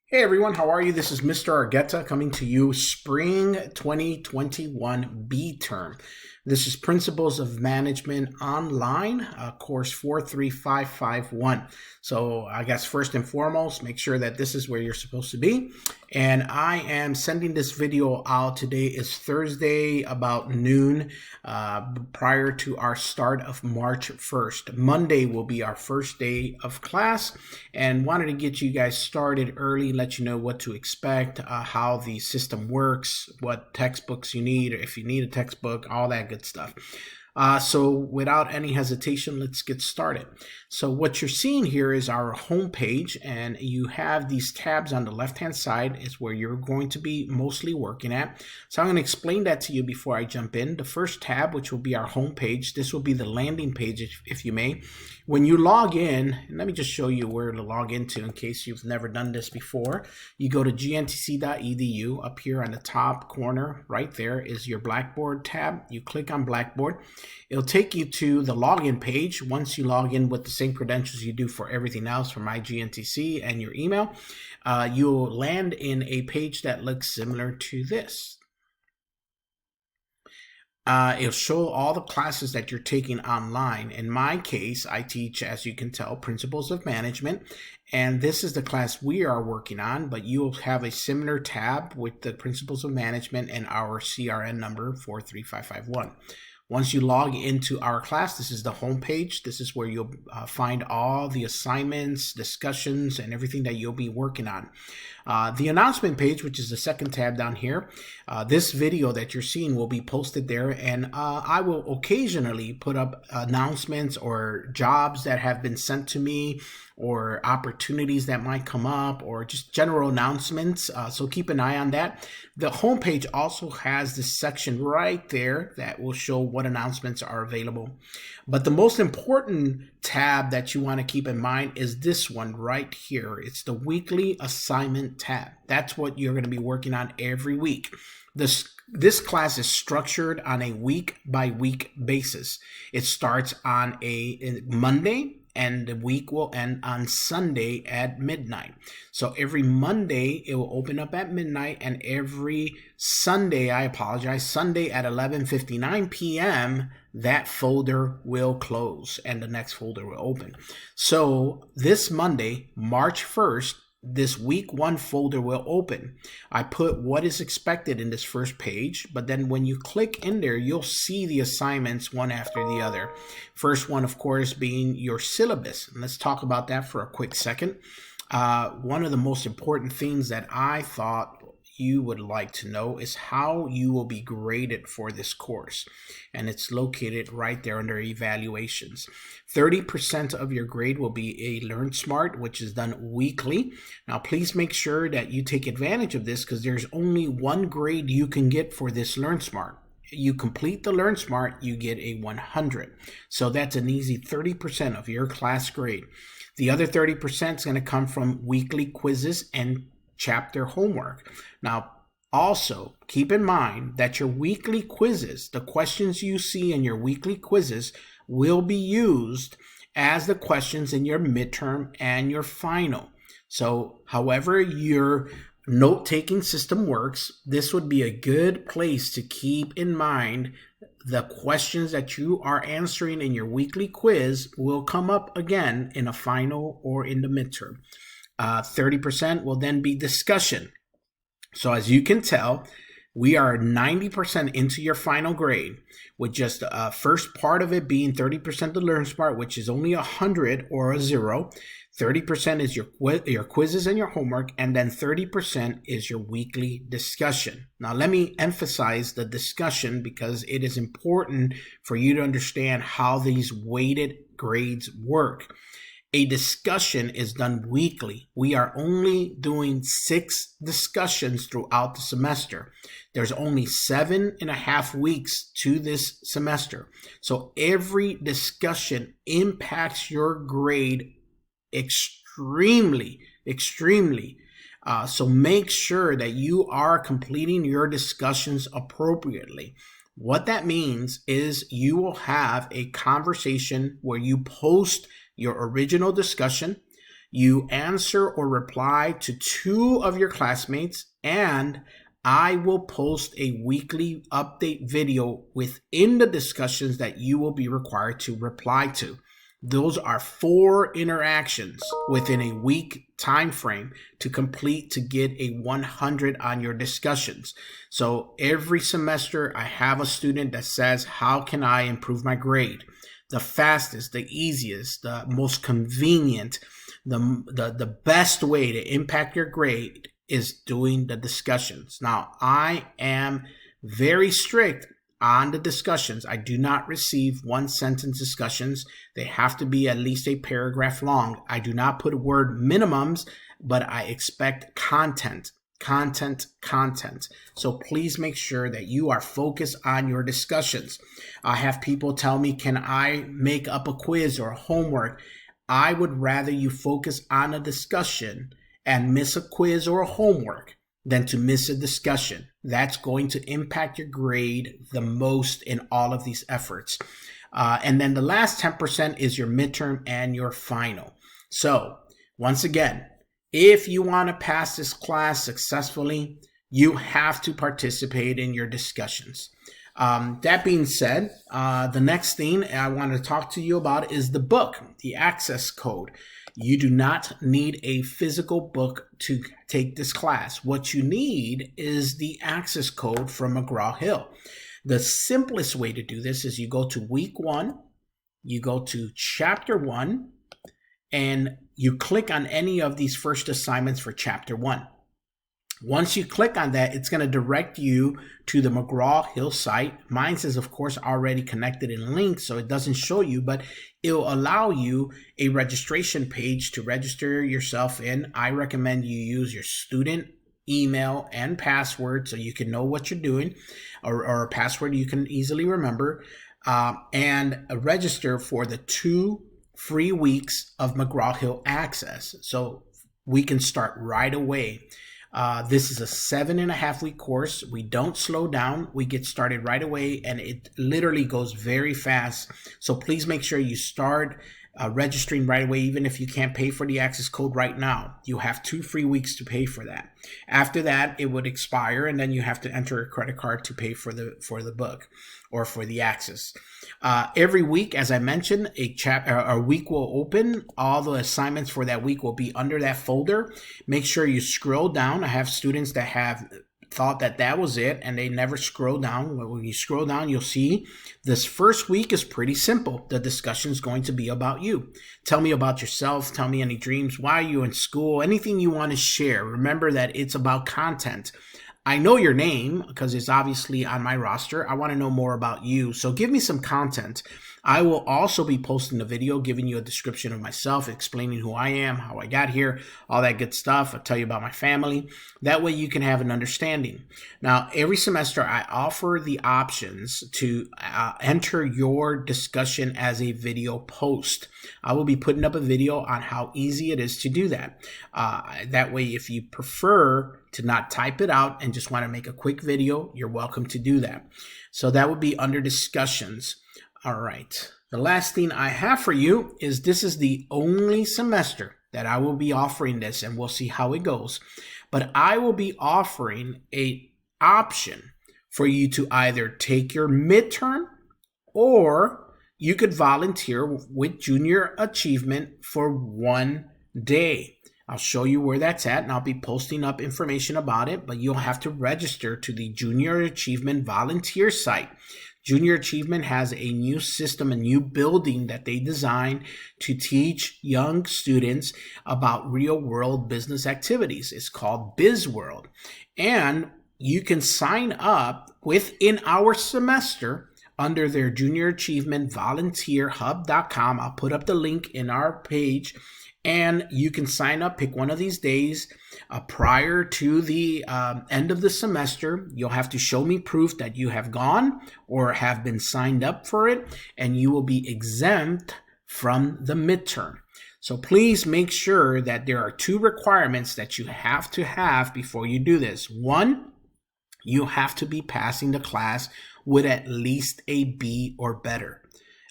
Hey everyone, how are you? This is Mr. Argueta coming to you spring 2021 B term. This is Principles of Management Online, course 43551. So I guess first and foremost, make sure that this is where you're supposed to be. And I am sending this video out. Today is Thursday about noon, prior to our start of March 1st. Monday will be our first day of class, and wanted to get you guys started early, let you know what to expect, how the system works, what textbooks you need, or if you need a textbook, all that good stuff. So without any hesitation, let's get started. So what you're seeing here is our home page, and you have these tabs on the left-hand side is where you're going to be mostly working at. So I'm going to explain that to you before I jump in. The first tab, which will be our home page, this will be the landing page, if you may. When you log in, and let me just show you where to log into in case you've never done this before. You go to gntc.edu. Up here on the top corner, right there is your Blackboard tab. You click on Blackboard. It'll take you to the login page. Once you log in with the same credentials you do for everything else for MyGNTC and your email, you'll land in a page that looks similar to this. It'll show all the classes that you're taking online. In my case, I teach, as you can tell, Principles of Management, and this is the class we are working on, but you'll have a similar tab with the Principles of Management and our CRN number 43551. Once you log into our class, this is the home page. This is where you'll find all the assignments, discussions, and everything that you'll be working on. The announcement page, which is the second tab down here, this video that you're seeing will be posted there, and I will occasionally put up announcements or jobs that have been sent to me, or opportunities that might come up, or just general announcements. So keep an eye on that. The homepage also has this section right there that will show what announcements are available. But the most important tab that you want to keep in mind is this one right here. It's the weekly assignment tab. That's what you're going to be working on every week. This class is structured on a week-by-week basis. It starts on a Monday, and the week will end on Sunday at midnight. So every Monday, it will open up at midnight, and every Sunday, Sunday at 11:59 p.m., that folder will close and the next folder will open. So this Monday, March 1st, this week one folder will open. I put what is expected in this first page, but then when you click in there, you'll see the assignments one after the other. First one, of course, being your syllabus. And let's talk about that for a quick second. One of the most important things that I thought you would like to know is how you will be graded for this course. And it's located right there under evaluations. 30% of your grade will be a Learn Smart, which is done weekly. Now, please make sure that you take advantage of this, because there's only one grade you can get for this Learn Smart. You complete the Learn Smart, you get a 100. So that's an easy 30% of your class grade. The other 30% is going to come from weekly quizzes and chapter homework. Now, also keep in mind that your weekly quizzes, the questions you see in your weekly quizzes, will be used as the questions in your midterm and your final. So however your note-taking system works, this would be a good place to keep in mind the questions that you are answering in your weekly quiz will come up again in a final or in the midterm. 30% will then be discussion. So as you can tell, we are 90% into your final grade, with just the first part of it being 30% the Learn Smart, which is only 100 or a 0. 30% is your quizzes and your homework, and then 30% is your weekly discussion. Now, let me emphasize the discussion because it is important for you to understand how these weighted grades work. A discussion is done weekly. We are only doing 6 discussions throughout the semester. There's only 7.5 weeks to this semester. So every discussion impacts your grade extremely. So make sure that you are completing your discussions appropriately. What that means is you will have a conversation where you post your original discussion, You answer or reply to 2 of your classmates, and I will post a weekly update video within the discussions that you will be required to reply to. Those are 4 interactions within a week time frame to complete to get a 100 on your discussions. So every semester I have a student that says, how can I improve my grade? The fastest, the easiest, the most convenient, the best way to impact your grade is doing the discussions. Now, I am very strict on the discussions. I do not receive 1-sentence discussions. They have to be at least a paragraph long. I do not put word minimums, but I expect content. So please make sure that you are focused on your discussions. I have people tell me, can I make up a quiz or homework? I would rather you focus on a discussion and miss a quiz or a homework than to miss a discussion. That's going to impact your grade the most in all of these efforts. And then the last 10% is your midterm and your final. So once again, if you want to pass this class successfully, you have to participate in your discussions. That being said, the next thing I want to talk to you about is the book, the access code. You do not need a physical book to take this class. What you need is the access code from McGraw-Hill. The simplest way to do this is you go to week 1, you go to chapter 1, and you click on any of these first assignments for chapter 1. Once you click on that, it's going to direct you to the McGraw-Hill site. Mine is, of course, already connected and linked, so it doesn't show you, but it'll allow you a registration page to register yourself in. I recommend you use your student email and password so you can know what you're doing, or a password you can easily remember, and register for the 2 free weeks of McGraw-Hill Access. So we can start right away. This is a 7.5-week course. We don't slow down. We get started right away, and it literally goes very fast. So please make sure you start registering right away, even if you can't pay for the access code right now. You have 2 free weeks to pay for that. After that, it would expire, and then you have to enter a credit card to pay for the book or for the access. Every week, as I mentioned, a week will open. All the assignments for that week will be under that folder. Make sure you scroll down. I have students that have thought that was it, and they never scroll down. When you scroll down, you'll see this first week is pretty simple. The discussion is going to be about you. Tell me about yourself. Tell me any dreams. Why are you in school? Anything you want to share. Remember that it's about content. I know your name because it's obviously on my roster. I want to know more about you. So give me some content. I will also be posting a video giving you a description of myself, explaining who I am, how I got here, all that good stuff. I'll tell you about my family. That way you can have an understanding. Now, every semester I offer the options to enter your discussion as a video post. I will be putting up a video on how easy it is to do that. That way, if you prefer to not type it out and just want to make a quick video, you're welcome to do that. So that would be under discussions. All right. The last thing I have for you is this is the only semester that I will be offering this, and we'll see how it goes. But I will be offering an option for you to either take your midterm, or you could volunteer with Junior Achievement for 1 day. I'll show you where that's at, and I'll be posting up information about it, but you'll have to register to the Junior Achievement volunteer site. Junior Achievement has a new system, a new building that they designed to teach young students about real-world business activities. It's called BizWorld. And you can sign up within our semester under their Junior Achievement volunteerhub.com. I'll put up the link in our page. And you can sign up, pick one of these days prior to the end of the semester. You'll have to show me proof that you have gone or have been signed up for it, and you will be exempt from the midterm. So please make sure that there are 2 requirements that you have to have before you do this. 1, you have to be passing the class with at least a B or better.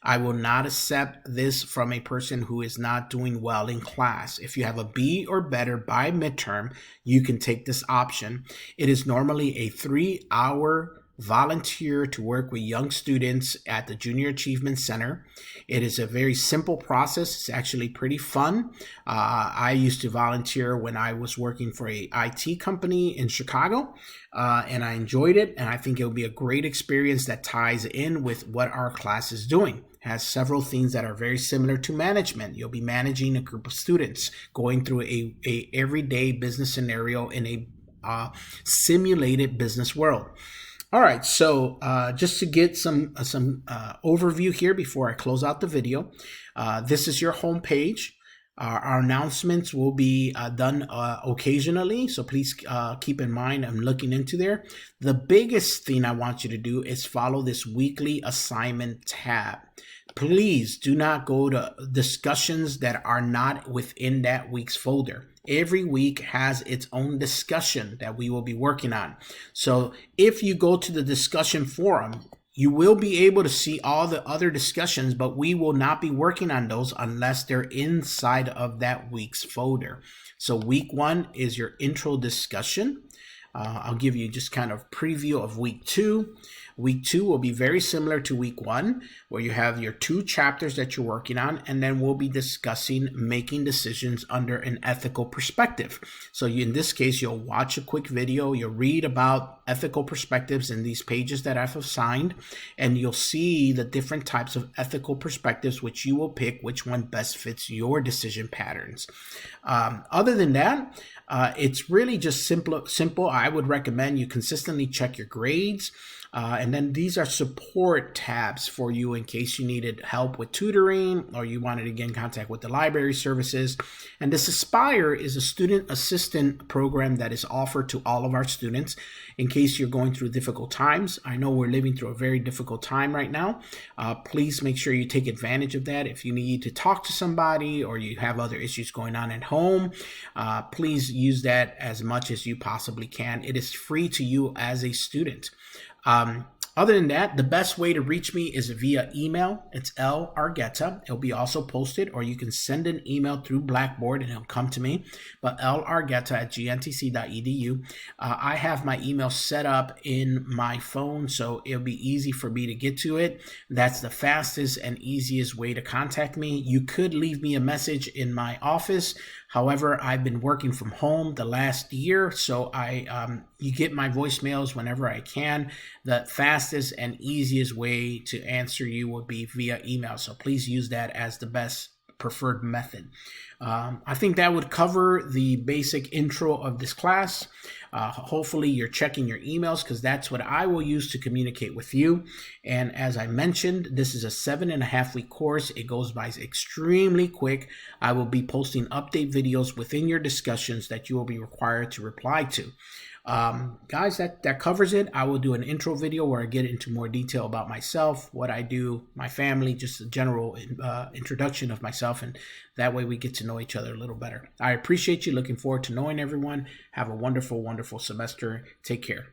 I will not accept this from a person who is not doing well in class. If you have a B or better by midterm, you can take this option. It is normally a 3-hour volunteer to work with young students at the Junior Achievement Center. It is a very simple process. It's actually pretty fun. I used to volunteer when I was working for a IT company in Chicago, and I enjoyed it. And I think it'll be a great experience that ties in with what our class is doing. It has several things that are very similar to management. You'll be managing a group of students, going through a everyday business scenario in a simulated business world. All right, so just to get some overview here before I close out the video, this is your home page. Our announcements will be done occasionally, so please keep in mind I'm looking into there. The biggest thing I want you to do is follow this weekly assignment tab. Please do not go to discussions that are not within that week's folder. Every week has its own discussion that we will be working on. So if you go to the discussion forum, you will be able to see all the other discussions, but we will not be working on those unless they're inside of that week's folder. So week 1 is your intro discussion. I'll give you just kind of preview of week 2. Week 2 will be very similar to week 1, where you have your 2 chapters that you're working on, and then we'll be discussing making decisions under an ethical perspective. So in this case, you'll watch a quick video, you'll read about ethical perspectives in these pages that I've assigned, and you'll see the different types of ethical perspectives, which you will pick which one best fits your decision patterns. Other than that, it's really just simple. I would recommend you consistently check your grades. And then these are support tabs for you in case you needed help with tutoring or you wanted to get in contact with the library services. And this Aspire is a student assistant program that is offered to all of our students in case you're going through difficult times. I know we're living through a very difficult time right now. Please make sure you take advantage of that. If you need to talk to somebody or you have other issues going on at home, please use that as much as you possibly can. It is free to you as a student. Other than that, the best way to reach me is via email. It's L. Argueta. It'll be also posted, or you can send an email through Blackboard and it'll come to me. But largueta@gntc.edu. I have my email set up in my phone, so it'll be easy for me to get to it. That's the fastest and easiest way to contact me. You could leave me a message in my office. However, I've been working from home the last year, so you get my voicemails whenever I can. The fastest and easiest way to answer you would be via email, so please use that as the best preferred method. I think that would cover the basic intro of this class. Hopefully you're checking your emails because that's what I will use to communicate with you. And as I mentioned, this is a 7.5-week course. It goes by extremely quick. I will be posting update videos within your discussions that you will be required to reply to. Guys, that covers it. I will do an intro video where I get into more detail about myself, what I do, my family, just a general introduction of myself, and that way we get to know each other a little better. I appreciate you. Looking forward to knowing everyone. Have a wonderful, wonderful semester. Take care.